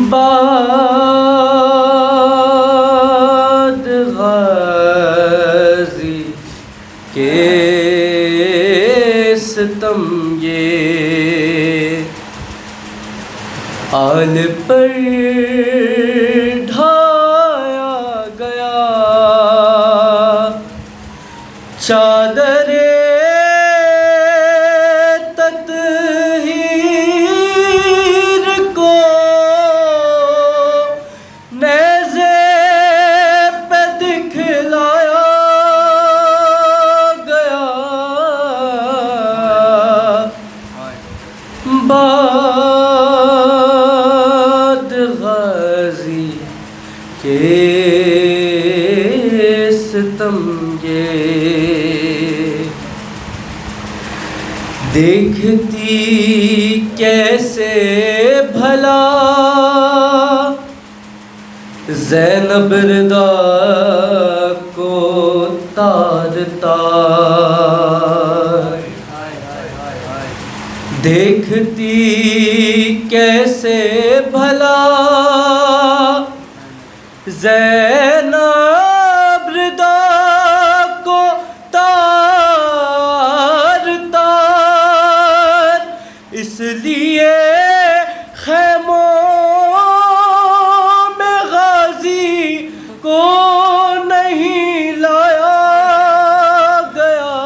باد غازی کے ستم یہ آل پر ڈھایا گیا، چادر تطہیر کو نیزے پہ دکھلایا گیا، باد غازی کے ستم یہ دیکھتی کیسے بھلا زینب رضا کو تار تار، دیکھتی کیسے بھلا زینب رضا کو تار تار، اس لیے خیموں میں غازی کو نہیں لایا گیا،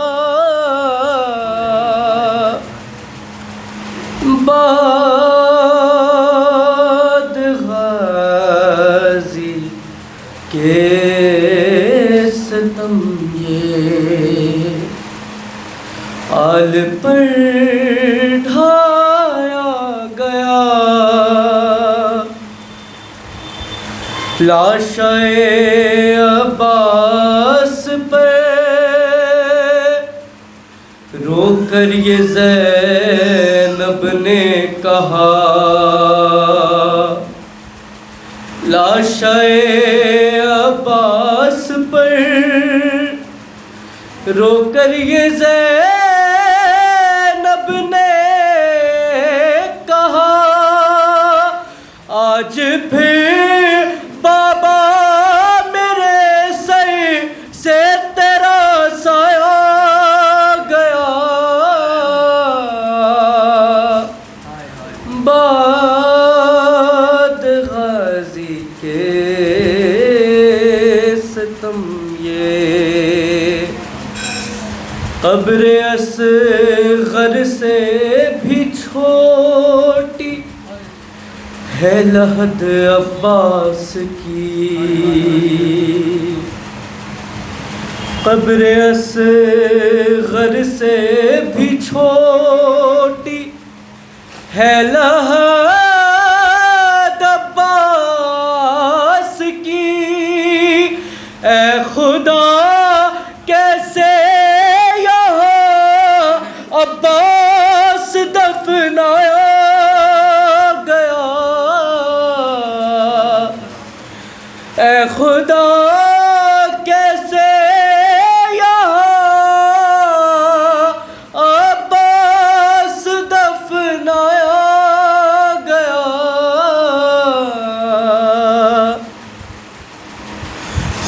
باد غازی کے ستم یہ آل پر ڈھایا گیا، لاشائے عباس پر رو کر یہ زینب نے کہا، لاشائے عباس پر رو کر یہ زینب نے کہا، آج پھر بابا میرے سر سے تیرا سایہ گیا، باد غازی کے ستم یہ قبر اصغر سے بھی چھوٹی ہے لحد عباس کی، قبر اصغر سے بھی چھوٹی ہے لحد عباس کی، اے خدا کیسے یہاں عباس دفنایا گیا، اے خدا کیسے یہاں عباس دفنایا گیا،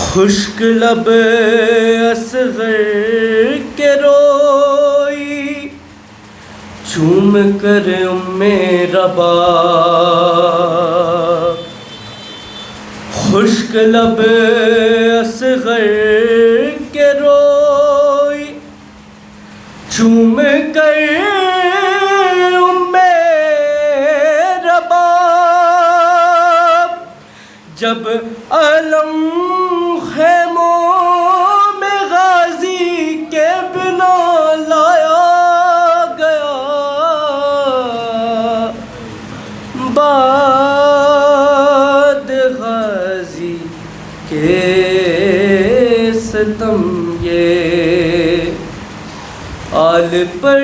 خشک لب اصغر کے روئی چوم کر ام رباب، خشک لب اصغر کے روئی چوم کر ام رباب، جب علم خیموں میں غازی کے بنا لایا گیا، باد غازی کے ستم یہ آل پر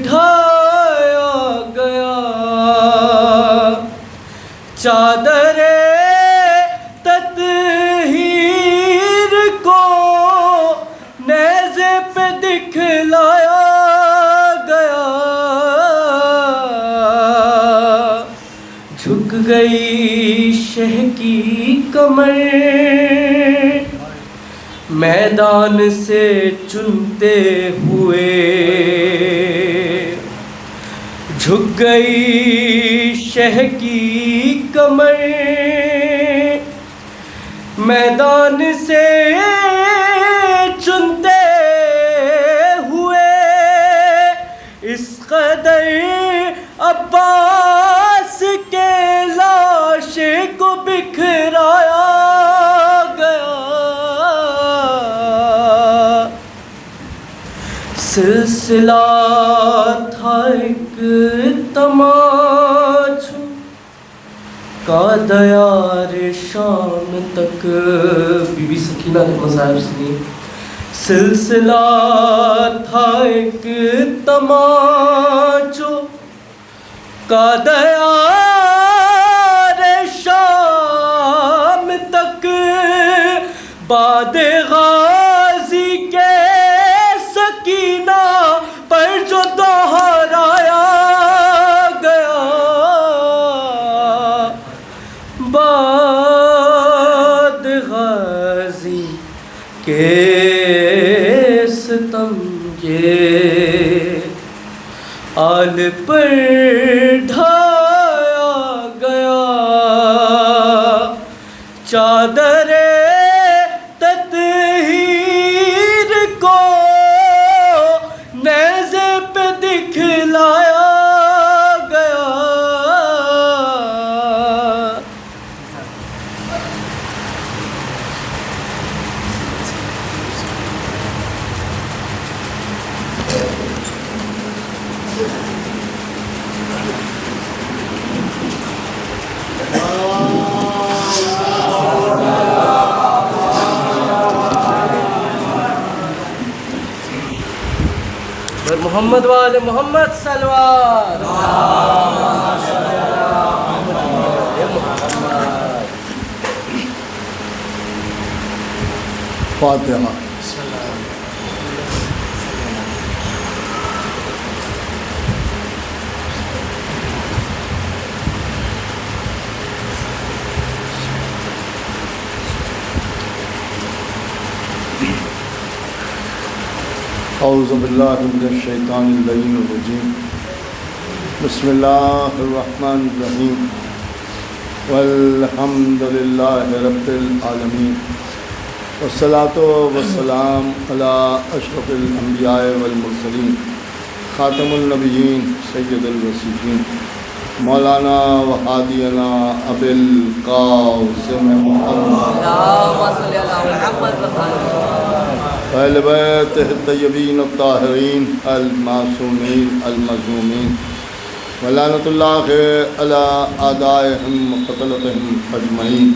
ڈھایا گیا، چادر تطہیر کو نیزے پہ پہ دکھلایا گیا، باد غازی کے ستم یہ آل پر ڈھایا گیا، چادر تطہیر کو نیزے پہ دکھلایا گیا، باد غازی کے ستم یہ آل پر ڈھایا گیا، چادر تطہیر کو نیزے پہ دکھلایا گیا، باد غازی کے ستم یہ آل پر ڈھایا گیا، چادر تطہیر کو نیزے پہ دکھلایا جھک گئی شہ کی کمر میدان سے چنتے ہوئے، جھک گئی شہ کی کمر میدان سے چنتے ہوئے، اس قدر عباس کے لاشے کو بکھرایا گیا، سلسلہ تھا ایک تماچ کا دیار شام تک۔ بی بی سکینہ نے صاحب سنی، سلسلہ تھا ایک تماچو کا دیار شام تک، باد غازی کے سکینہ پر جو دہرایا گیا، باد غازی کے ستم یہ آل پر ڈھایا گیا، چادر تطہیر کو نیزے پہ دکھلایا گیا، محمد وآل محمد صلوات۔ فاتحہ۔ اعوذ باللہ من الشیطان اللعین الرجیم، بسم اللہ الرحمن الرحیم، والحمد للہ رب العالمین، والصلاة والسلام علی اشرف الانبیاء والمرسلین، خاتم النبیین سید الوصیین، مولانا وحادینا ابی القاسم محمد اہل بیت الطیبین الطاہرین المعصومین المظلومین، ولعنۃ اللہ علی اعدائہم وقتلتہم اجمعین،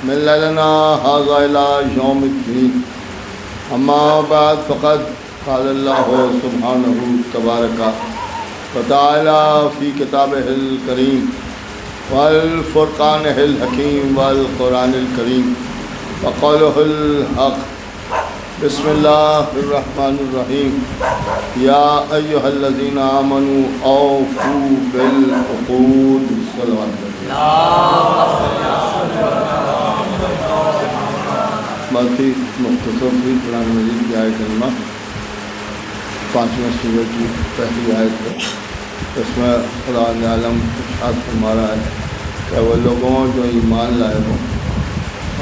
من لیلنا ھذا الی یوم الدین، اما بعد فقد قال اللہ سبحانہ تبارک وتعالی فی کتابہ الکریم والفرقانہ الحکیم والقرآن الکریم وقولہ الحق، بسم اللہ الرحمن الرحیم، یا ایہا الذین آمنوا اوفوا بالعقود، صلوات باقی مختصر سی قرآن مجید کی آیت کریمہ 5ویں سورہ کی پہلی آیت ہے، اس میں خدا عالم ارشاد فرما رہا ہے کہ وہ لوگوں جو ایمان لائے ہوں،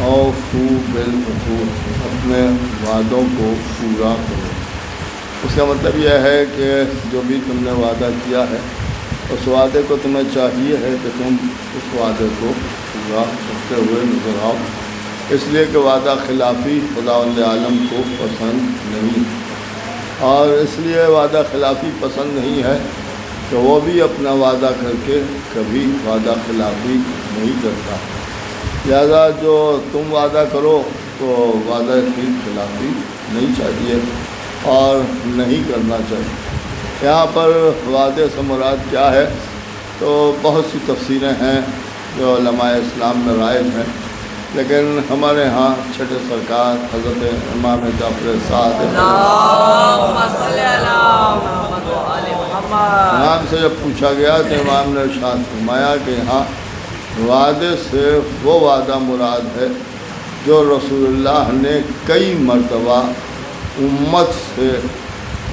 اوفوا بالعقود، اپنے وعدوں کو پورا کرو۔ اس کا مطلب یہ ہے کہ جو بھی تم نے وعدہ کیا ہے اس وعدے کو تمہیں چاہیے ہے کہ تم اس وعدے کو پورا کرتے ہوئے نظر آؤ، اس لیے کہ وعدہ خلافی خداوند عالم کو پسند نہیں، اور اس لیے وعدہ خلافی پسند نہیں ہے کہ وہ بھی اپنا وعدہ کر کے کبھی وعدہ خلافی نہیں کرتا، لہذا جو تم وعدہ کرو تو وعدہ کی خلافی نہیں چاہیے اور نہیں کرنا چاہیے۔ یہاں پر وعدے سے مراد کیا ہے تو بہت سی تفسیریں ہیں جو علماء اسلام میں رائج ہیں، لیکن ہمارے ہاں چھٹے سرکار حضرت امام جعفر صادق امام سے جب پوچھا گیا تو امام نے ارشاد فرمایا کہ یہاں وعدے سے وہ وعدہ مراد ہے جو رسول اللہ نے کئی مرتبہ امت سے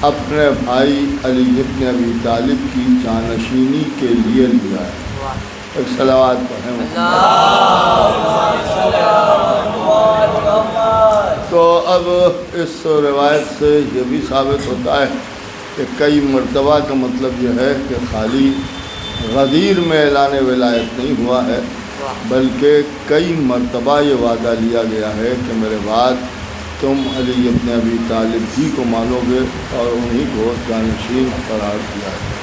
اپنے بھائی علی بن ابی طالب کی جانشینی کے لیے لیا ہے۔ ایک صلوات پڑھیں۔ تو اب اس روایت سے یہ بھی ثابت ہوتا ہے کہ کئی مرتبہ کا مطلب یہ ہے کہ خالی غدیر میں اعلان ولایت نہیں ہوا ہے، بلکہ کئی مرتبہ یہ وعدہ لیا گیا ہے کہ میرے بعد تم علی بن ابی طالب ہی کو مانو گے اور انہی کو جانشین قرار دیا ہے۔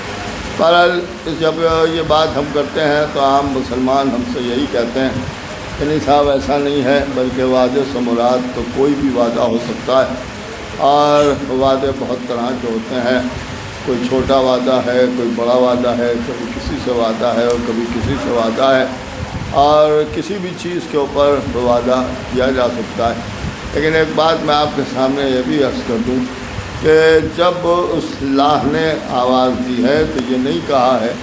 بہرحال جب یہ بات ہم کرتے ہیں تو عام مسلمان ہم سے یہی کہتے ہیں کہ نہیں صاحب ایسا نہیں ہے، بلکہ وعدے سے مراد تو کوئی بھی وعدہ ہو سکتا ہے، اور وعدے بہت طرح کے ہوتے ہیں۔ کوئی چھوٹا وعدہ ہے، کوئی بڑا وعدہ ہے، کبھی کسی سے وعدہ ہے اور کبھی کسی سے وعدہ ہے، اور کسی بھی چیز کے اوپر وعدہ کیا جا سکتا ہے۔ لیکن ایک بات میں آپ کے سامنے یہ بھی عرض کر دوں کہ جب اس اللہ نے آواز دی ہے تو یہ نہیں کہا ہے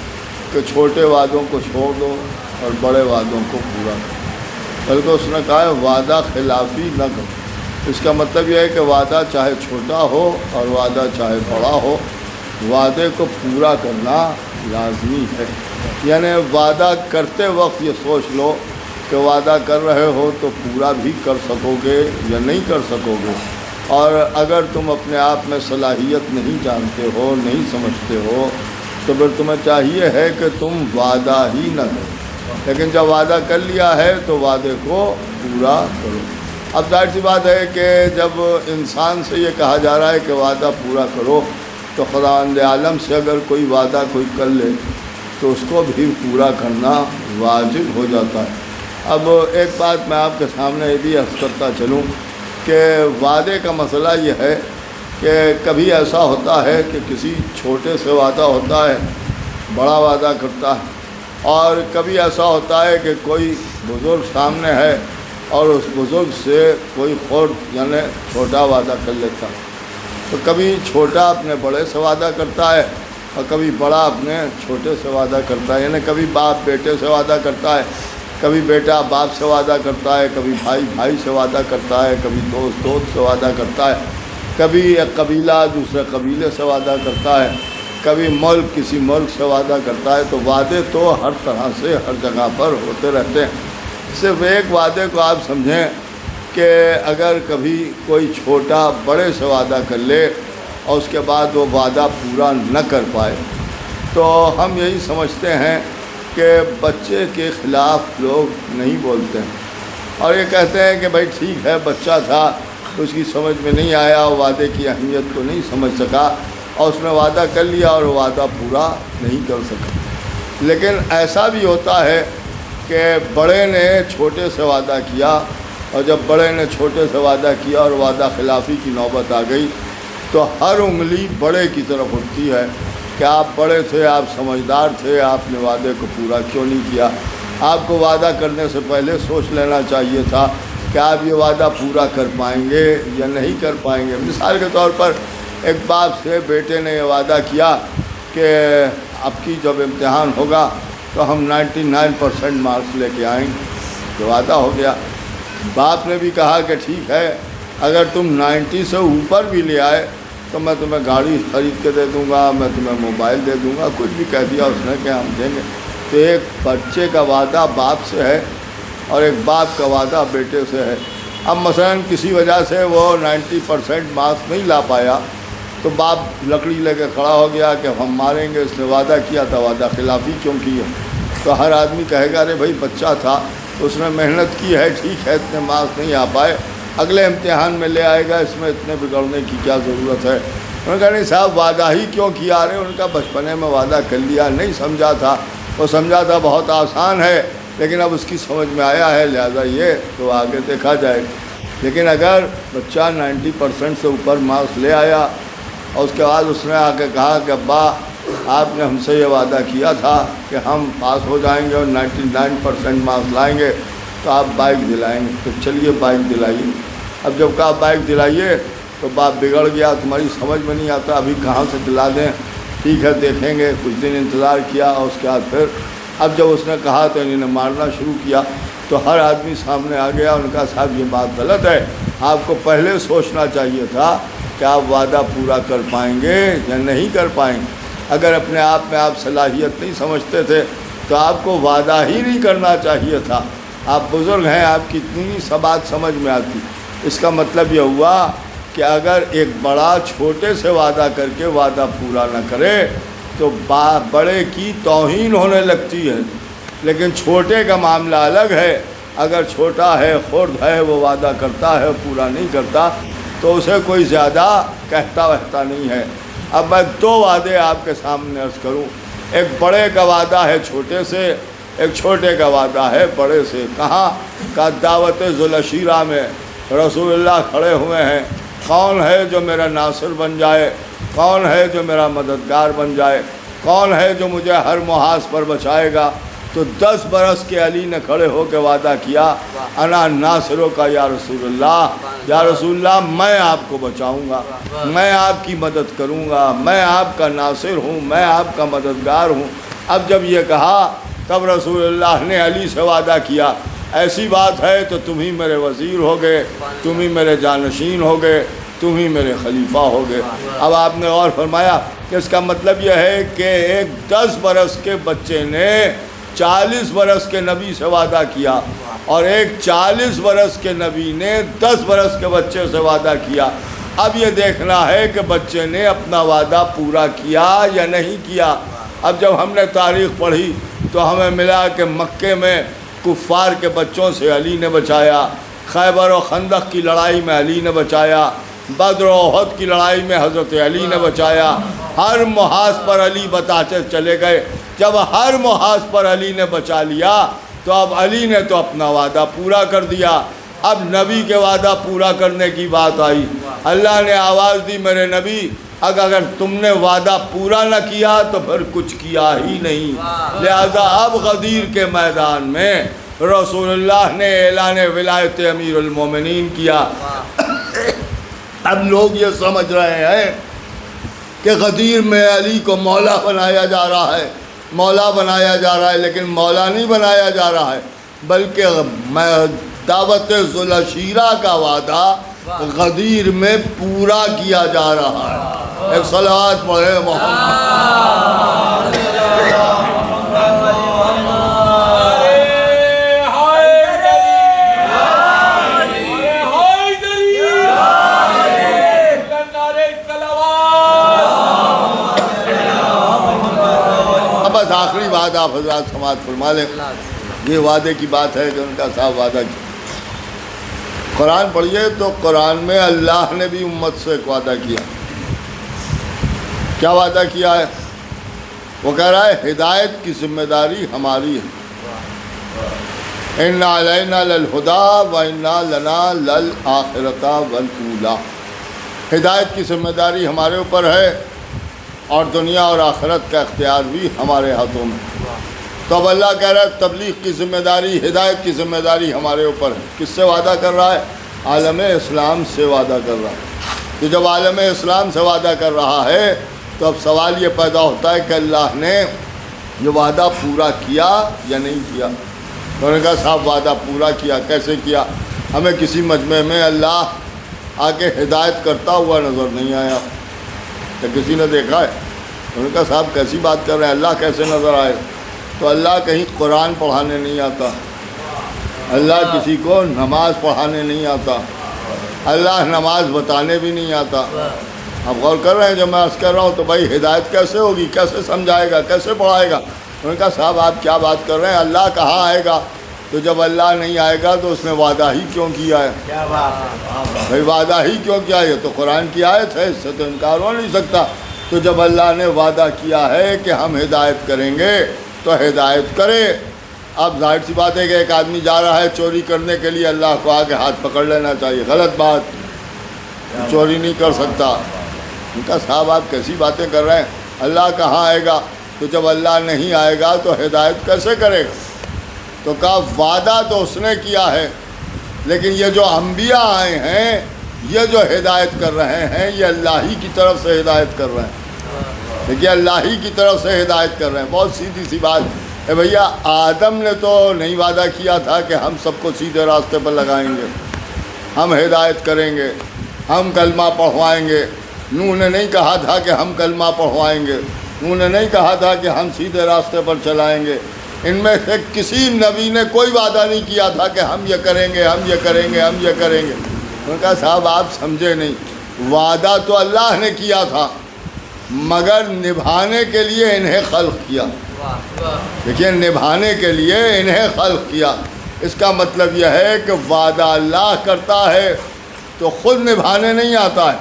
کہ چھوٹے وعدوں کو چھوڑ دو اور بڑے وعدوں کو پورا کرو، بلکہ اس نے کہا ہے وعدہ خلافی نہ کرو۔ اس کا مطلب یہ ہے کہ وعدہ چاہے چھوٹا ہو اور وعدہ چاہے بڑا ہو، وعدے کو پورا کرنا لازمی ہے۔ یعنی وعدہ کرتے وقت یہ سوچ لو کہ وعدہ کر رہے ہو تو پورا بھی کر سکو گے یا نہیں کر سکو گے، اور اگر تم اپنے آپ میں صلاحیت نہیں جانتے ہو، نہیں سمجھتے ہو، تو پھر تمہیں چاہیے ہے کہ تم وعدہ ہی نہ کرو، لیکن جب وعدہ کر لیا ہے تو وعدے کو پورا کرو۔ اب ظاہر سی بات ہے کہ جب انسان سے یہ کہا جا رہا ہے کہ وعدہ پورا کرو، تو خداوند عالم سے اگر کوئی وعدہ کوئی کر لے تو اس کو بھی پورا کرنا واجب ہو جاتا ہے۔ اب ایک بات میں آپ کے سامنے یہ بھی عرض کرتا چلوں کہ وعدے کا مسئلہ یہ ہے کہ کبھی ایسا ہوتا ہے کہ کسی چھوٹے سے وعدہ ہوتا ہے، بڑا وعدہ کرتا ہے، اور کبھی ایسا ہوتا ہے کہ کوئی بزرگ سامنے ہے اور اس بزرگ سے کوئی خرد یعنی چھوٹا وعدہ کر لیتا ہے۔ تو کبھی چھوٹا اپنے بڑے سے وعدہ کرتا ہے اور کبھی بڑا اپنے چھوٹے سے وعدہ کرتا ہے، یعنی کبھی باپ بیٹے سے وعدہ کرتا ہے، کبھی بیٹا باپ سے وعدہ کرتا ہے، کبھی بھائی بھائی سے وعدہ کرتا ہے، کبھی دوست دوست سے وعدہ کرتا ہے، کبھی ایک قبیلہ دوسرے قبیلے سے وعدہ کرتا ہے، کبھی ملک کسی ملک سے وعدہ کرتا ہے۔ تو وعدے تو ہر طرح سے ہر جگہ پر ہوتے رہتے ہیں۔ صرف ایک وعدے کو آپ سمجھیں کہ اگر کبھی کوئی چھوٹا بڑے سے وعدہ کر لے اور اس کے بعد وہ وعدہ پورا نہ کر پائے، تو ہم یہی سمجھتے ہیں کہ بچے کے خلاف لوگ نہیں بولتے ہیں، اور یہ کہتے ہیں کہ بھائی ٹھیک ہے بچہ تھا، اس کی سمجھ میں نہیں آیا، وعدے کی اہمیت کو نہیں سمجھ سکا اور اس نے وعدہ کر لیا اور وعدہ پورا نہیں کر سکا۔ لیکن ایسا بھی ہوتا ہے کہ بڑے نے چھوٹے سے وعدہ کیا، اور جب بڑے نے چھوٹے سے وعدہ کیا اور وعدہ خلافی کی نوبت آ گئی تو ہر انگلی بڑے کی طرف اٹھتی ہے کہ آپ بڑے تھے، آپ سمجھدار تھے، آپ نے وعدے کو پورا کیوں نہیں کیا؟ آپ کو وعدہ کرنے سے پہلے سوچ لینا چاہیے تھا کہ آپ یہ وعدہ پورا کر پائیں گے یا نہیں کر پائیں گے۔ مثال کے طور پر ایک باپ سے بیٹے نے یہ وعدہ کیا کہ اب کی جب امتحان ہوگا تو ہم 99% مارکس لے کے آئیں گے، تو وعدہ ہو گیا۔ باپ نے بھی کہا کہ ٹھیک ہے اگر تم 90 سے اوپر بھی لے آئے تو میں تمہیں گاڑی خرید کے دے دوں گا، میں تمہیں موبائل دے دوں گا، کچھ بھی کہہ دیا اس نے کہ ہم دیں گے۔ تو ایک بچے کا وعدہ باپ سے ہے اور ایک باپ کا وعدہ بیٹے سے ہے۔ اب مثلا کسی وجہ سے وہ 90% مارکس نہیں لا پایا تو باپ لکڑی لے کے کھڑا ہو گیا کہ ہم ماریں گے، اس نے وعدہ کیا تھا، وعدہ خلافی کیوں کی ہے؟ تو ہر آدمی کہے گا ارے بھائی بچہ تھا، اس نے محنت کی ہے، ٹھیک ہے اتنے مارکس نہیں آ پائے، اگلے امتحان میں لے آئے گا، اس میں اتنے بگڑنے کی کیا ضرورت ہے؟ انہوں نے کہا نہیں صاحب وعدہ ہی کیوں کیا؟ رہے ان کا بچپنے میں وعدہ کر لیا، نہیں سمجھا تھا، وہ سمجھا تھا بہت آسان ہے، لیکن اب اس کی سمجھ میں آیا ہے، لہذا یہ تو آگے دیکھا جائے گا۔ لیکن اگر بچہ 90% سے اوپر مارکس لے آیا اور اس کے بعد اس نے آ کے کہا کہ ابا آپ نے ہم سے یہ وعدہ کیا تھا کہ ہم پاس ہو جائیں گے اور 99% مارکس لائیں گے تو آپ بائک دلائیں گے، تو چلیے بائک دلائیے۔ اب جب کہا بائک دلائیے تو باپ بگڑ گیا، تمہاری سمجھ میں نہیں آتا، ابھی کہاں سے دلا دیں، ٹھیک ہے دیکھیں گے۔ کچھ دن انتظار کیا اور اس کے بعد پھر اب جب اس نے کہا تو انہوں نے مارنا شروع کیا، تو ہر آدمی سامنے آ گیا، ان کا صاحب یہ بات غلط ہے، آپ کو پہلے سوچنا چاہیے تھا کہ آپ وعدہ پورا کر پائیں گے یا نہیں کر پائیں گے۔ اگر اپنے آپ میں آپ صلاحیت نہیں سمجھتے تھے تو آپ کو وعدہ ہی نہیں کرنا چاہیے تھا۔ آپ بزرگ ہیں، آپ کی اتنی سا بات سمجھ میں آتی۔ اس کا مطلب یہ ہوا کہ اگر ایک بڑا چھوٹے سے وعدہ کر کے وعدہ پورا نہ کرے تو بڑے کی توہین ہونے لگتی ہے، لیکن چھوٹے کا معاملہ الگ ہے۔ اگر چھوٹا ہے، خرد ہے، وہ وعدہ کرتا ہے پورا نہیں کرتا تو اسے کوئی زیادہ کہتا وہتا نہیں ہے۔ اب میں دو وعدے آپ کے سامنے عرض کروں، ایک بڑے کا وعدہ ہے چھوٹے سے، ایک چھوٹے کا وعدہ ہے بڑے سے۔ کہاں کا دعوت ذوالعشیرہ میں رسول اللہ کھڑے ہوئے ہیں، کون ہے جو میرا ناصر بن جائے، کون ہے جو میرا مددگار بن جائے، کون ہے جو مجھے ہر محاذ پر بچائے گا؟ تو 10 برس کے علی نے کھڑے ہو کے وعدہ کیا، انا ناصروں کا یا رسول اللہ، یا رسول اللہ میں آپ کو بچاؤں گا، میں آپ کی مدد کروں گا، میں آپ کا ناصر ہوں، میں آپ کا مددگار ہوں۔ اب جب یہ کہا تب رسول اللہ نے علی سے وعدہ کیا، ایسی بات ہے تو تم ہی میرے وزیر ہو گئے، تم ہی میرے جانشین ہو گئے، تم ہی میرے خلیفہ ہو گئے۔ اب آپ نے غور فرمایا کہ اس کا مطلب یہ ہے کہ ایک 10 برس کے بچے نے 40 برس کے نبی سے وعدہ کیا، اور ایک 40 برس کے نبی نے 10 برس کے بچے سے وعدہ کیا۔ اب یہ دیکھنا ہے کہ بچے نے اپنا وعدہ پورا کیا یا نہیں کیا۔ اب جب ہم نے تاریخ پڑھی تو ہمیں ملا کہ مکے میں کفار کے بچوں سے علی نے بچایا، خیبر و خندق کی لڑائی میں علی نے بچایا، بدر و احد کی لڑائی میں حضرت علی نے بچایا، ہر محاذ پر علی بتاتے چلے گئے۔ جب ہر محاذ پر علی نے بچا لیا تو اب علی نے تو اپنا وعدہ پورا کر دیا۔ اب نبی کے وعدہ پورا کرنے کی بات آئی، اللہ نے آواز دی میرے نبی اگر تم نے وعدہ پورا نہ کیا تو پھر کچھ کیا ہی نہیں، لہذا اب غدیر کے میدان میں رسول اللہ نے اعلان ولایت امیر المومنین کیا۔ اب لوگ یہ سمجھ رہے ہیں کہ غدیر میں علی کو مولا بنایا جا رہا ہے، مولا بنایا جا رہا ہے، لیکن مولا نہیں بنایا جا رہا ہے، بلکہ دعوت ذوالعشیرہ کا وعدہ غدیر میں پورا کیا جا رہا ہے۔ ایک صلوات پڑھے محمد۔ بس آخری بات آپ حضرات سماعت فرما لیں، یہ وعدے کی بات ہے کہ ان کا صاحب وعدہ کیا۔ قرآن پڑھیے تو قرآن میں اللہ نے بھی امت سے ایک وعدہ کیا۔ کیا وعدہ کیا ہے؟ وہ کہہ رہا ہے ہدایت کی ذمہ داری ہماری ہے، اِنَّ عَلَيْنَا لَلْهُدَىٰ وَإِنَّا لَنَا لَلْآخِرَةَ وَالْأُولَىٰ۔ ہدایت کی ذمہ داری ہمارے اوپر ہے اور دنیا اور آخرت کا اختیار بھی ہمارے ہاتھوں میں۔ تو اب اللہ کہہ رہا ہے تبلیغ کی ذمہ داری، ہدایت کی ذمہ داری ہمارے اوپر ہے۔ کس سے وعدہ کر رہا ہے؟ عالم اسلام سے وعدہ کر رہا ہے۔ تو جب عالم اسلام سے وعدہ کر رہا ہے تو اب سوال یہ پیدا ہوتا ہے کہ اللہ نے یہ وعدہ پورا کیا یا نہیں کیا؟ انہوں نے کہا صاحب وعدہ پورا کیا۔ کیسے کیا؟ ہمیں کسی مجمع میں اللہ آ کے ہدایت کرتا ہوا نظر نہیں آیا، کہ کسی نے دیکھا ہے؟ انہوں نے کہا صاحب کیسی بات کر رہے ہیں، اللہ کیسے نظر آئے؟ تو اللہ کہیں قرآن پڑھانے نہیں آتا، اللہ کسی کو نماز پڑھانے نہیں آتا، اللہ نماز بتانے بھی نہیں آتا۔ آپ غور کر رہے ہیں جب میں عرض کر رہا ہوں تو بھائی ہدایت کیسے ہوگی، کیسے سمجھائے گا، کیسے پڑھائے گا؟ انہوں نے کہا صاحب آپ کیا بات کر رہے ہیں، اللہ کہاں آئے گا؟ تو جب اللہ نہیں آئے گا تو اس نے وعدہ ہی کیوں کیا ہے؟ بھائی وعدہ ہی کیوں کیا ہے؟ یہ تو قرآن کی آیت ہے، اس سے تو انکار ہو نہیں سکتا۔ تو جب اللہ نے وعدہ کیا ہے کہ ہم ہدایت کریں گے تو ہدایت کرے۔ اب ظاہر سی بات ہے کہ ایک آدمی جا رہا ہے چوری کرنے کے لیے، اللہ کو آگے ہاتھ پکڑ لینا چاہیے، غلط بات، چوری نہیں کر سکتا۔ ان کا صاحب آپ کیسی باتیں کر رہے ہیں، اللہ کہاں آئے گا؟ تو جب اللہ نہیں آئے گا تو ہدایت کیسے کرے گا؟ تو کہا وعدہ تو اس نے کیا ہے، لیکن یہ جو انبیاء آئے ہیں یہ جو ہدایت کر رہے ہیں یہ اللہ ہی کی طرف سے ہدایت کر رہے ہیں، دیکھیے اللہ ہی کی طرف سے ہدایت کر رہے ہیں۔ بہت سیدھی سی بات، اے بھیا آدم نے تو نہیں وعدہ کیا تھا کہ ہم سب کو سیدھے راستے پر لگائیں گے، ہم ہدایت کریں گے، ہم کلمہ پڑھوائیں گے۔ نوح نے نہیں کہا تھا کہ ہم کلمہ پڑھوائیں گے، نوح نے نہیں کہا تھا کہ ہم سیدھے راستے پر چلائیں گے۔ ان میں سے کسی نبی نے کوئی وعدہ نہیں کیا تھا کہ ہم یہ کریں گے، ہم یہ کریں گے، ہم یہ کریں گے۔ انہوں نے کہا صاحب آپ سمجھے نہیں، وعدہ تو اللہ نے کیا تھا مگر نبھانے کے لیے انہیں خلق کیا۔ دیکھیے نبھانے کے لیے انہیں خلق کیا، اس کا مطلب یہ ہے کہ وعدہ اللہ کرتا ہے تو خود نبھانے نہیں آتا ہے،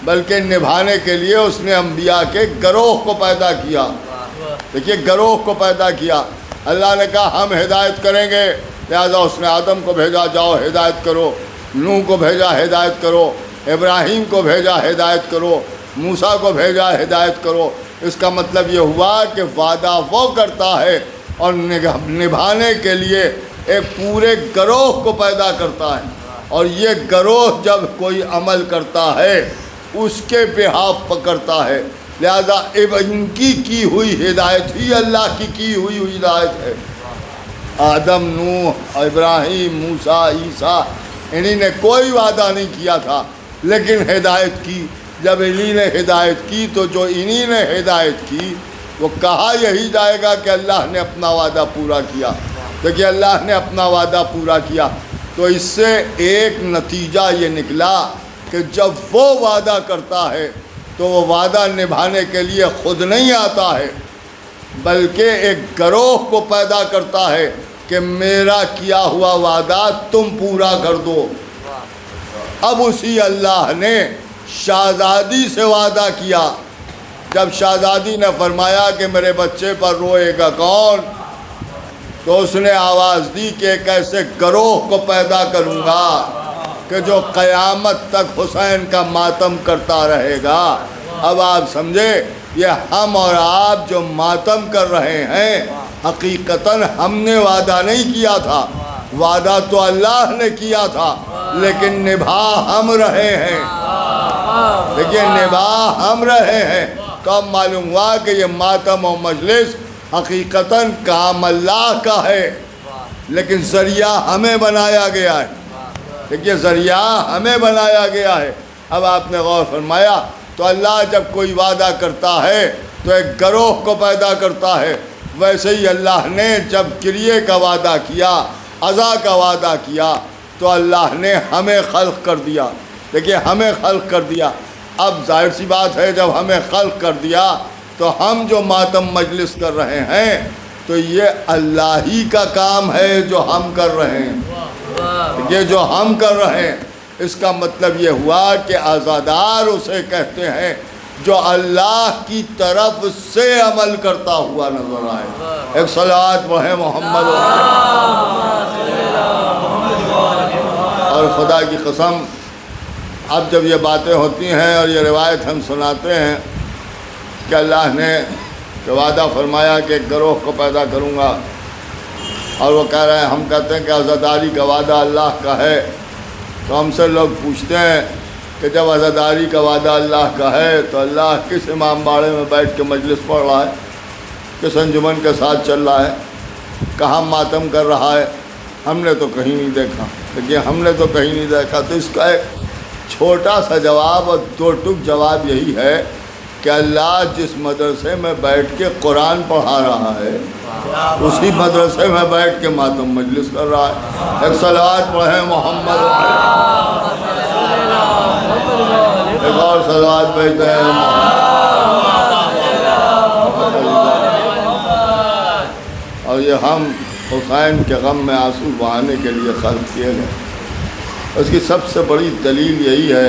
بلکہ نبھانے کے لیے اس نے انبیاء کے گروہ کو پیدا کیا۔ دیکھیے گروہ کو پیدا کیا۔ اللہ نے کہا ہم ہدایت کریں گے، لہذا اس نے آدم کو بھیجا جاؤ ہدایت کرو، نوح کو بھیجا ہدایت کرو، ابراہیم کو بھیجا ہدایت کرو، موسیٰ کو بھیجا ہدایت کرو۔ اس کا مطلب یہ ہوا کہ وعدہ وہ کرتا ہے اور نبھانے کے لیے ایک پورے گروہ کو پیدا کرتا ہے، اور یہ گروہ جب کوئی عمل کرتا ہے اس کے بحاف پر کرتا ہے، لہذا ان کی ہوئی ہدایت ہی اللہ کی ہوئی ہدایت ہے۔ آدم، نوح، ابراہیم، موسیٰ، عیسیٰ، انہی نے کوئی وعدہ نہیں کیا تھا لیکن ہدایت کی۔ جب انہی نے ہدایت کی تو جو انہی نے ہدایت کی وہ کہا یہی جائے گا کہ اللہ نے اپنا وعدہ پورا کیا۔ دیکھیے اللہ نے اپنا وعدہ پورا کیا تو اس سے ایک نتیجہ یہ نکلا کہ جب وہ وعدہ کرتا ہے تو وہ وعدہ نبھانے کے لیے خود نہیں آتا ہے بلکہ ایک گروہ کو پیدا کرتا ہے کہ میرا کیا ہوا وعدہ تم پورا کر دو۔ اب اسی اللہ نے شہزادی سے وعدہ کیا۔ جب شہزادی نے فرمایا کہ میرے بچے پر روئے گا کون، تو اس نے آواز دی کہ ایک ایسے گروہ کو پیدا کروں گا کہ جو قیامت تک حسین کا ماتم کرتا رہے گا۔ اب آپ سمجھے یہ ہم اور آپ جو ماتم کر رہے ہیں حقیقتاً ہم نے وعدہ نہیں کیا تھا، وعدہ تو اللہ نے کیا تھا لیکن نبھا ہم رہے ہیں۔ دیکھیے نبھا ہم رہے ہیں۔ کب معلوم ہوا کہ یہ ماتم و مجلس حقیقتاً کام اللہ کا ہے لیکن ذریعہ ہمیں بنایا گیا ہے۔ دیکھیے ذریعہ ہمیں بنایا گیا ہے۔ اب آپ نے غور فرمایا تو اللہ جب کوئی وعدہ کرتا ہے تو ایک گروہ کو پیدا کرتا ہے، ویسے ہی اللہ نے جب کریے کا وعدہ کیا، عزا کا وعدہ کیا، تو اللہ نے ہمیں خلق کر دیا۔ دیکھیے ہمیں خلق کر دیا۔ اب ظاہر سی بات ہے جب ہمیں خلق کر دیا تو ہم جو ماتم مجلس کر رہے ہیں تو یہ اللہ ہی کا کام ہے جو ہم کر رہے ہیں۔ یہ جو ہم کر رہے ہیں اس کا مطلب یہ ہوا کہ عزادار اسے کہتے ہیں جو اللہ کی طرف سے عمل کرتا ہوا نظر آئے۔ ایک صلوات پڑھیں محمد۔ اور خدا کی قسم اب جب یہ باتیں ہوتی ہیں اور یہ روایت ہم سناتے ہیں کہ اللہ نے وعدہ فرمایا کہ ایک گروہ کو پیدا کروں گا، اور وہ کہہ رہے ہیں، ہم کہتے ہیں کہ عزاداری کا وعدہ اللہ کا ہے، تو ہم سے لوگ پوچھتے ہیں کہ جب عزاداری کا وعدہ اللہ کا ہے تو اللہ کس امام باڑے میں بیٹھ کے مجلس پڑھ رہا ہے، کس انجمن کے ساتھ چل رہا ہے، کہاں ماتم کر رہا ہے؟ ہم نے تو کہیں نہیں دیکھا۔ دیکھیے ہم نے تو کہیں نہیں دیکھا۔ تو اس کا ایک چھوٹا سا جواب اور دو ٹک جواب یہی ہے کہ اللہ جس مدرسے میں بیٹھ کے قرآن پڑھا رہا ہے اسی مدرسے میں بیٹھ کے ماتم مجلس کر رہا ہے۔ ایک صلوات پڑھیں محمد۔ ایک اور صلوات بھیجتے ہیں اور یہ ہم حسین کے غم میں آنسو بہانے کے لیے خلق کیے گئے۔ اس کی سب سے بڑی دلیل یہی ہے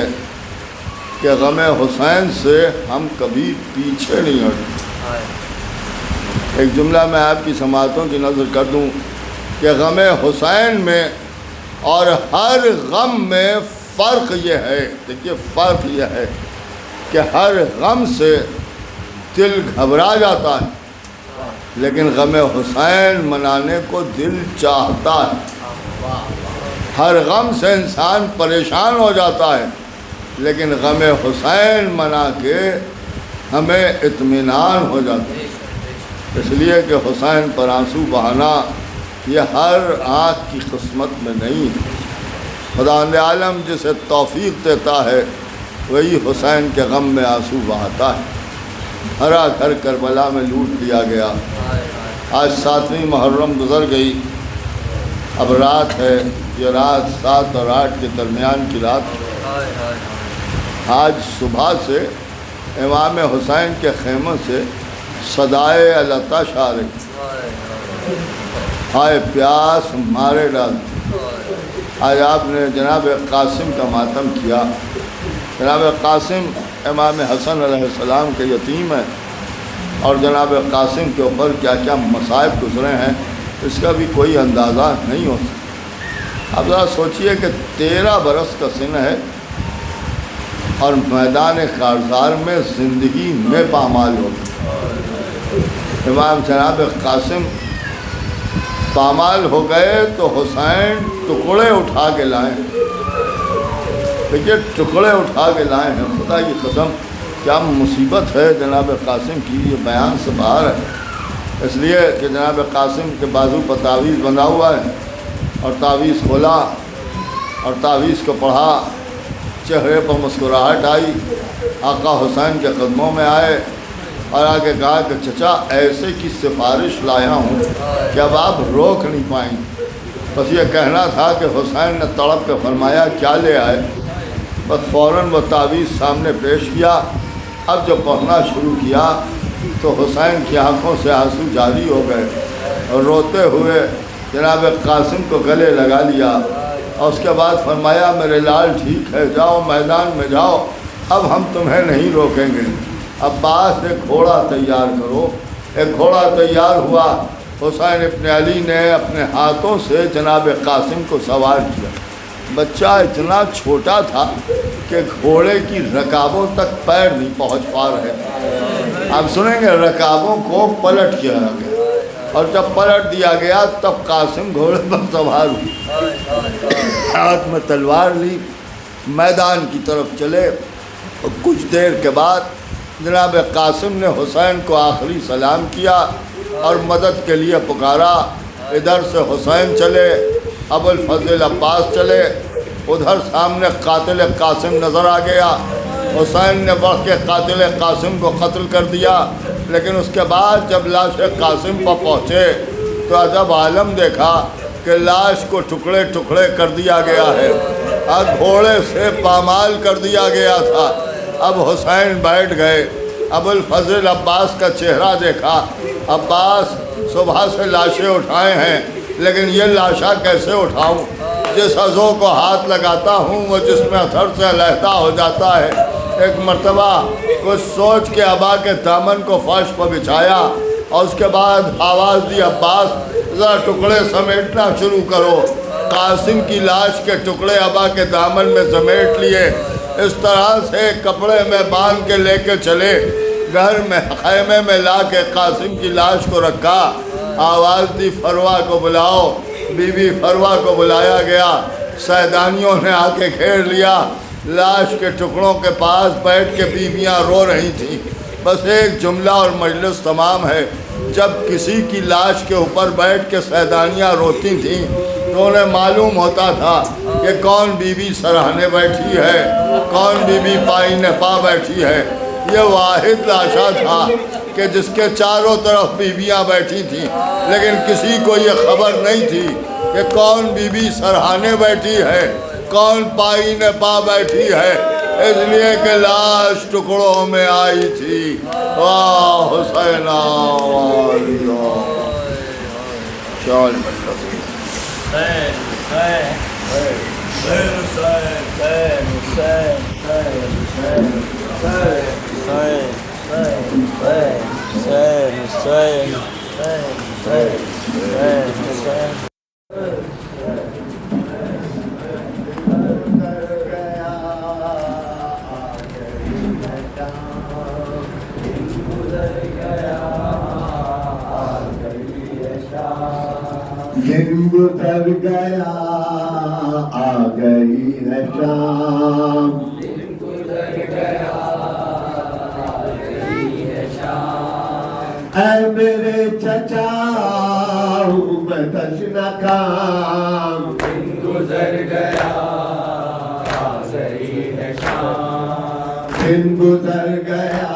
کہ غم حسین سے ہم کبھی پیچھے نہیں ہٹتے۔ ایک جملہ میں آپ کی سماعتوں کی نظر کر دوں کہ غم حسین میں اور ہر غم میں فرق یہ ہے، دیکھیے فرق یہ ہے کہ ہر غم سے دل گھبرا جاتا ہے لیکن غم حسین منانے کو دل چاہتا ہے۔ ہر غم سے انسان پریشان ہو جاتا ہے لیکن غم حسین منا کے ہمیں اطمینان ہو جاتا ہے۔ اس لیے کہ حسین پر آنسو بہانا یہ ہر آنکھ کی قسمت میں نہیں ہے۔ خداوند عالم جسے توفیق دیتا ہے وہی حسین کے غم میں آنسو بہاتا ہے۔ ہرا گھر کربلا میں لوٹ لیا گیا۔ آج 7ویں محرم گزر گئی، اب رات ہے، یہ رات 7 اور 8 کے درمیان کی رات ہے۔ آج صبح سے امام حسین کے خیمے سے صدائے العطش آ رہی، ہائے پیاس مارے ڈال۔ آج آپ نے جناب قاسم کا ماتم کیا۔ جناب قاسم امام حسن علیہ السلام کے یتیم ہیں، اور جناب قاسم کے اوپر کیا کیا مصائب گزرے ہیں اس کا بھی کوئی اندازہ نہیں ہو سکتا۔ اب ذرا سوچئے کہ 13 برس کا سن ہے اور میدان کارزار میں زندگی میں پامال ہو گئے۔ امام جناب قاسم پامال ہو گئے تو حسین ٹکڑے اٹھا کے لائے، دیکھیے ٹکڑے اٹھا کے لائے ہیں۔ خدا کی قسم کیا مصیبت ہے جناب قاسم کی، یہ بیان سے باہر ہے۔ اس لیے کہ جناب قاسم کے بازو پر تعویذ بندھا ہوا ہے، اور تعویذ کھولا اور تعویذ کو پڑھا، چہرے پر مسکراہٹ آئی، آقا حسین کے قدموں میں آئے اور آگے کہا کہ چچا ایسے کی سفارش لایا ہوں کہ اب آپ روک نہیں پائیں۔ بس یہ کہنا تھا کہ حسین نے تڑپ کے فرمایا کیا لے آئے؟ بس فوراً وہ تعویذ سامنے پیش کیا۔ اب جب پڑھنا شروع کیا تو حسین کی آنکھوں سے آنسو جاری ہو گئے، اور روتے ہوئے جناب قاسم کو گلے لگا لیا، اور اس کے بعد فرمایا میرے لال ٹھیک ہے، جاؤ میدان میں جاؤ، اب ہم تمہیں نہیں روکیں گے۔ عباس ایک گھوڑا تیار کرو۔ ایک گھوڑا تیار ہوا، حسین ابن علی نے اپنے ہاتھوں سے جناب قاسم کو سوار کیا۔ بچہ اتنا چھوٹا تھا کہ گھوڑے کی رکابوں تک پیر نہیں پہنچ پا رہے۔ آپ سنیں گے رکابوں کو پلٹ کیا گیا، اور جب پلٹ دیا گیا تب قاسم گھوڑے پر سوار ہوئے، ہاتھ میں تلوار لی، میدان کی طرف چلے۔ اور کچھ دیر کے بعد جناب قاسم نے حسین کو آخری سلام کیا اور مدد کے لیے پکارا۔ ادھر سے حسین چلے، ابو الفضل عباس چلے، ادھر سامنے قاتل قاسم نظر آ گیا۔ حسین نے بڑھ کے قاتل قاسم کو قتل کر دیا، لیکن اس کے بعد جب لاش قاسم پر پہنچے تو عجب عالم دیکھا کہ لاش کو ٹکڑے ٹکڑے کر دیا گیا ہے، اور گھوڑے سے پامال کر دیا گیا تھا۔ اب حسین بیٹھ گئے، ابو الفضل عباس کا چہرہ دیکھا۔ عباس صبح سے لاشیں اٹھائے ہیں، لیکن یہ لاشا کیسے اٹھاؤں؟ جس عضو کو ہاتھ لگاتا ہوں وہ جسم اثر سے علیحدہ ہو جاتا ہے۔ ایک مرتبہ کچھ سوچ کے ابا کے دامن کو فرش پر بچھایا، اور اس کے بعد آواز دی عباس ذرا ٹکڑے سمیٹنا شروع کرو۔ قاسم کی لاش کے ٹکڑے ابا کے دامن میں سمیٹ لیے، اس طرح سے کپڑے میں باندھ کے لے کے چلے، گھر میں خیمے میں لا کے قاسم کی لاش کو رکھا۔ آواز دی فروا کو بلاؤ۔ بی بی فروا کو بلایا گیا، سیدانیوں نے آ کے گھیر لیا۔ لاش کے ٹکڑوں کے پاس بیٹھ کے بیویاں رو رہی تھیں۔ بس ایک جملہ اور مجلس تمام ہے۔ جب کسی کی لاش کے اوپر بیٹھ کے سیدانیاں روتی تھیں تو انہیں معلوم ہوتا تھا کہ کون بی بی سراہنے بیٹھی ہے، کون بی بی پائینے پا بیٹھی ہے۔ یہ واحد لاشا تھا کہ جس کے چاروں طرف بیویاں بیٹھی تھیں، لیکن کسی کو یہ خبر نہیں تھی کہ کون بی بی سرہانے بیٹھی ہے، کون پائینے پا بیٹھی ہے، اس لیے کہ لاش ٹکڑوں میں آئی تھی۔ واہ حسین دن گزر گیا آ گئی ہے شام، دن گزر گیا آ گئی ہے شام، اے میرے چچا ہوں میں تشنا کام دن گزر گیا آ گئی ہے شام دن گزر گیا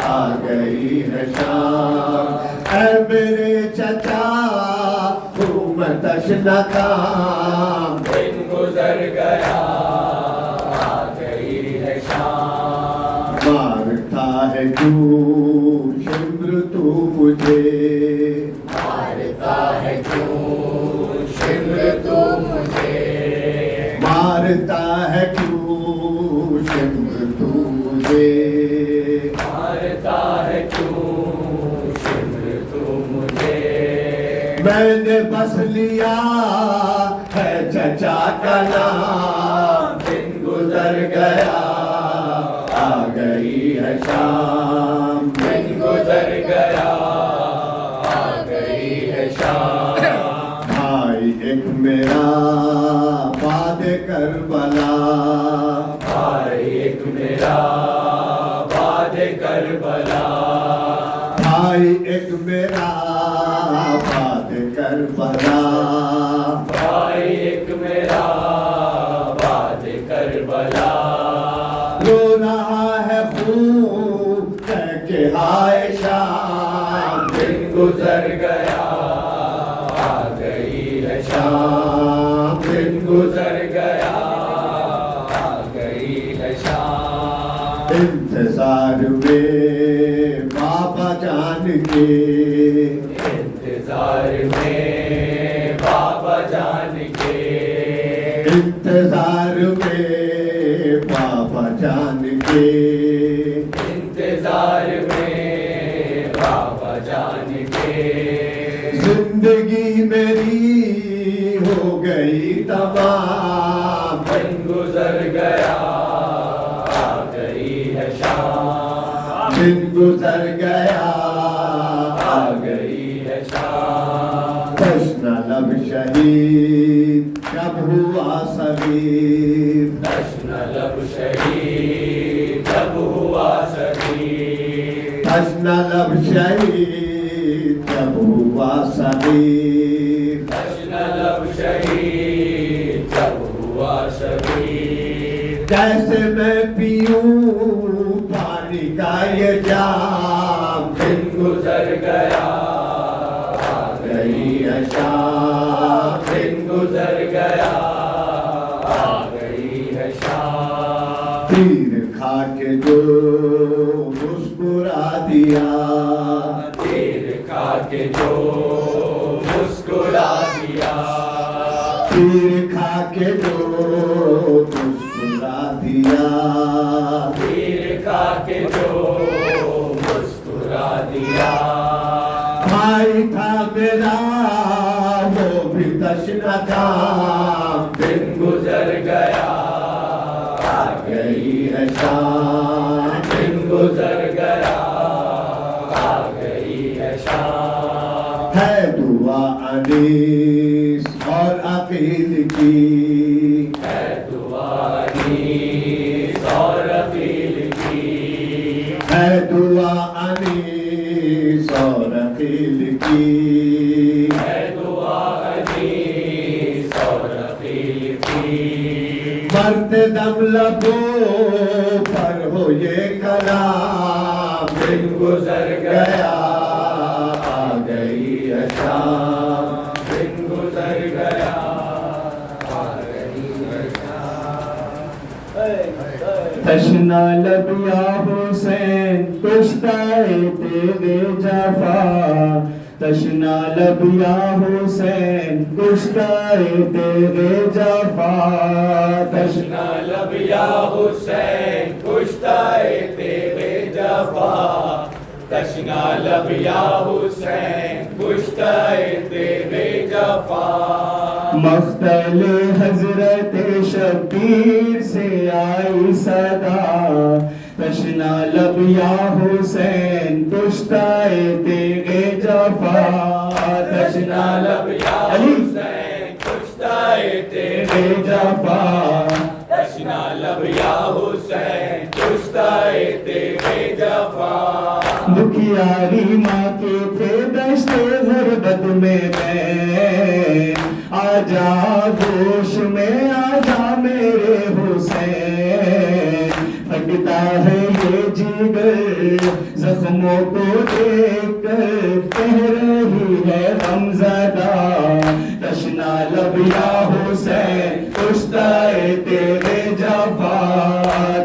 آ گئی ہے شام اے میرے چچا ہوں میں تشنا کام دن گزر گیا آ گئی ہے شام مارتا ہے کیوں شمر تو مجھے مارتا ہے کیوں شمر تو مجھے مارتا ہے کیوں شمر تو مجھے مارتا ہے کیوں شمر تو مجھے میں نے بس لیا ہے چچا کا نام دن گزر گیا آ گئی ہے شام دن گزر گیا آ گئی ہے شام بھائی ایک میرا باد کربلا بھائی ایک میرا باد کربلا بھائی ایک میرا باد کربلا بھائی ایک میرا باد کربلا رو رہا ہے خون کہہ کے ہائے شام دن گزر گیا آ گئی ہے شام دن گزر گیا آ گئی ہے شام انتظار میں بابا جان کے انتظار میں بابا جان کے انتظار میں بابا جان کے انتظار میں بابا جان کے زندگی میری ہو گئی تمام دن گزر گیا آ گئی ہے شام دن گزر گیا آ گئی ہے شام تشنا لب شہید کب ہوا سبیر تشنا لب شہید جب ہوا شہید تشنا لب شہید کب ہوا سبیر تشنا لب شہید جب ہوا شہید کیسے میں پیوں پانی کا یہ جام دن گزر گیا آ گئی ہے شام دن گزر گیا آ گئی ہے شام تیر کھا کے جو مسکرا دیا تیر کھا کے جو مسکرا دیا تیر کھا کے جو مسکرا دیا تیر کھا کے جو مسکرا دیا بھائی تھا میرا وہ بھی تشنا تھا دن گزر گیا آ گئی ہے شام دن گزر گیا آ گئی ہے شام ہے دعا انیس اور عقیل کی ہے دعا انیس اور عقیل کی ہے دعا انیس اور عقیل کی ہے دعا انیس اور عقیل کی مرتے دم لبوں پر ہو یہ کلام دن گزر گیا آ گئی ہے شام دن گزر گیا آ گئی ہے شام تشنا لب یا حسین کشتا تیرے جفا تشنا لب یا حسین کشتا تیرے جفا تشنا لب یا حسین کشتا تیرے جفا تشنا لب یا حسین کشتا تیرے جفا مختل حضرت شبیر سے آئی صدا تشنا لب یا حسین کشتا تیرے جفا تشنا لب یا حسین کشتا تیرے جفا تشنا لب یا حسین کشتا تیرے جفا دکھیاری کے تھے دشت غربت میں بین، آجا گوش میں آجا میرے حسین، پھٹتا ہے یہ جگر زخموں کو دیکھ کر، کہہ رہی ہے غمزدہ تشنا لب یا حسین، کشتا ہے تیرے جفا،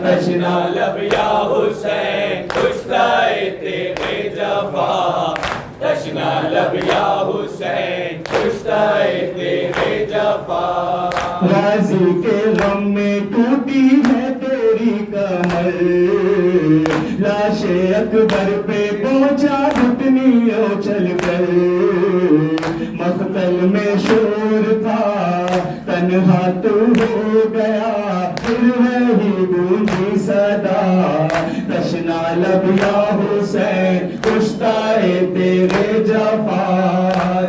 تشنا لب یا حسین، کشتا ہے تیرے جفا، تشنا لب یا حسین، کشتا ہے تیرے جفا، غازی کے غم میں ٹوٹی ہے تیری کمر، لاش اکبر پہ پہنچا گھٹنیوں چل کر، مقتل میں شور تھا تنہا تو ہو گیا، پھر وہی گونجی صدا تشنا لب یا حسین، کشتا ہے تیرے جفا،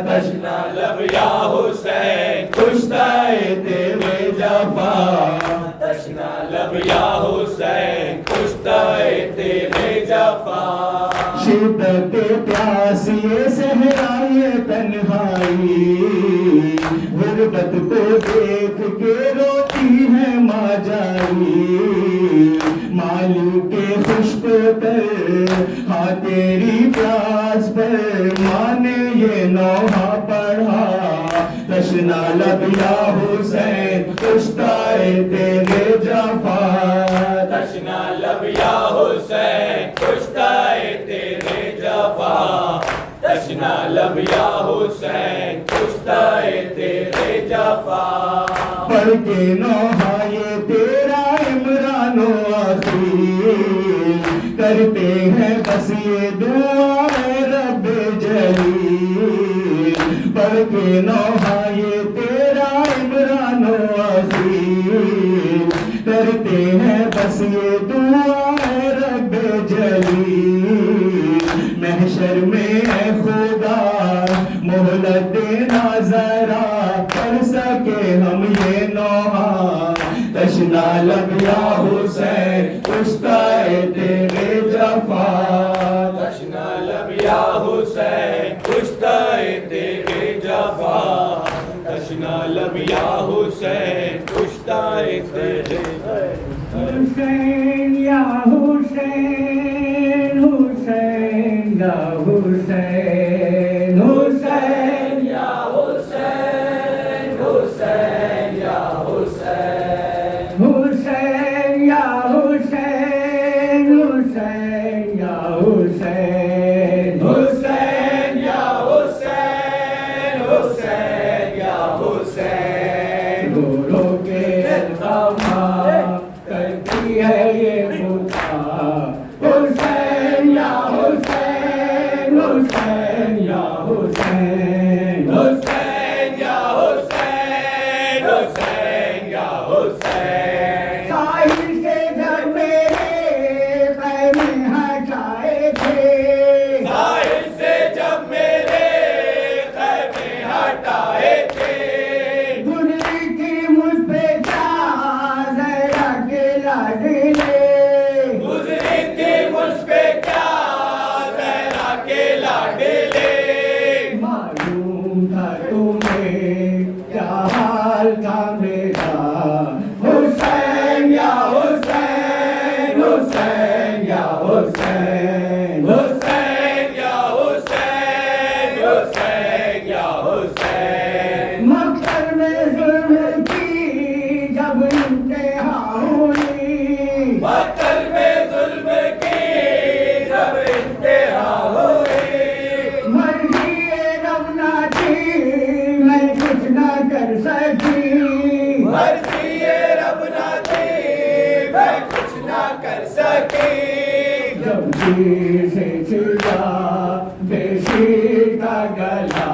تشنا لب یا حسین، کشتا ہے تیرے جفا، تشنا لب یا حسین، کشتا ہے تیرے جفا، شدت پیاس یہ صحرا یہ تنہائی، غربت کو دیکھ کے روتی ہے ماں جائی، مالی کے خشک تر ہاں تیری پیاس پر ماں نے یہ نوحہ پڑھا، تشنا لب یا حسین، کشتا ہے تیرے جفا، تشنا لب یا حسین، کشتا ہے تیرے جفا، تشنا لب یا حسین، کشتا ہے تیرے جفا، پڑھ کے نوحہ یہ تیرا عمران و اخیل، کرتے ہیں بس یہ دعا ہے رب جلیل، پڑھ کے نوحہ یہ تیرا عمران و اخیل، کرتے ہیں بس یہ دعا ہے رب جلیل، محشر میں اے خدا مہلت دینا ذرا، پڑھ سکے ہم یہ نوحہ، تشنا لب یا حسین، کشتا ہے تیرے جفا، تشنا لب یا حسین، کشتا ہے تیرے جفا، تشنا لب یا حسین، کشتا ہے تیرے حسین یا حسین، حسین یا حسین، حسین یا حسین، حسین یا حسین، حسین یا حسین، حسین یا حسین، حسین یا حسین، حسین یا حسین، گوروں کے التماس کرتی ہے یہ بتا، حسین یا حسین، حسین یا حسین، حسین یا حسین، حسین یا حسین، ساحل سے جب میرے خیمے ہٹائے تھے، ساحل سے جب میرے خیمے ہٹائے تھے، گزری تھی مجھ پہ کیا زہرا کے لاڈلے، گزری تھی مجھ پہ کیا زہرا کے لاڈلے، معلوم تھا تمہیں کیا حال تھا میرا، حسین یا حسین، حسین یا حسین، حسین یا حسین، حسین یا حسین، مقتل میں ظلم کی جب انتہا ہوئی، مقتل میں ظلم کی جب انتہا ہوئی، مرضی رب نہ تھی میں کچھ نہ کر سکی، مرضی رب نہ تھی میں کچھ نہ کر سکی، جب جی سے چھڑا بے شیر کا گلا،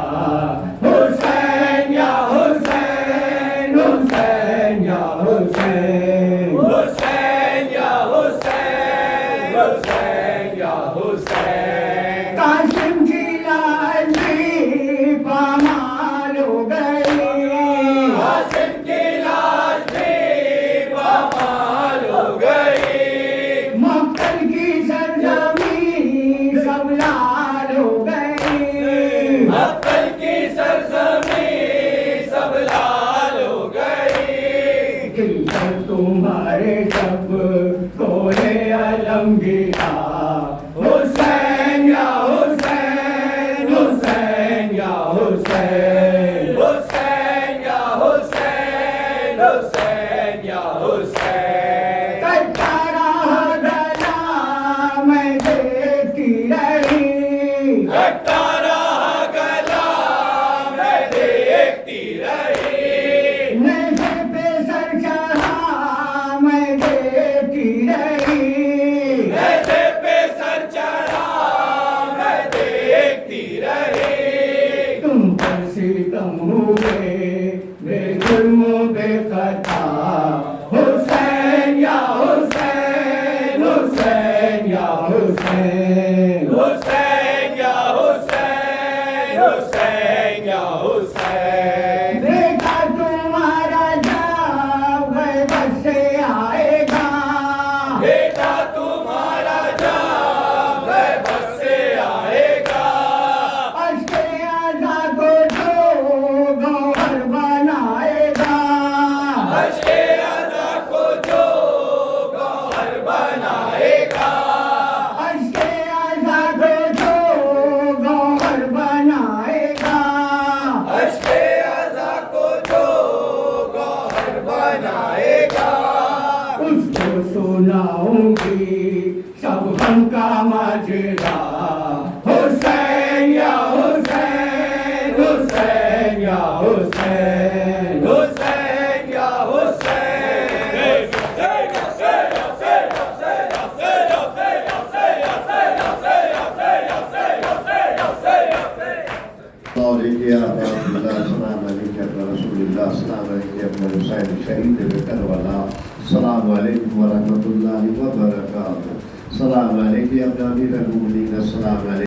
حسین یا حسین، حسین یا حسین، حسین یا حسین، حسین یا حسین، قاسم کی لاش بھی پامال ہو گئی، قاسم کی لاش بھی پامال ہو گئی، مقتل کی سرزمین سب لال ہو پر ستم ہوئے بے جرم بے خطا حسین یا حسین حسین یا حسین حسین یا حسین حسین یا حسین دیکھا تمہارا جب غیبت سے آئے گا بیٹا تمہارا جب غیبت سے آئے گا اشک اعضا کو جو گوہر بنائے گا اشک اعضا کو جو گوہر بنائے گا اشک اعضا کو جو گوہر بنائے گا اشک اعضا کو جو گوہر بنائے گا اس کو سناؤں گی سب غم کا ماجرا حسین یا حسین حسین یا حسین حسین یا حسین السلام علیکم السلام علیکم رسول اللہ السلام علیکم حسین شہید کربلا السلام علیکم ورحمۃ اللہ وبرکاتہ السلام علیکم امیر المؤمنین السلام علیکم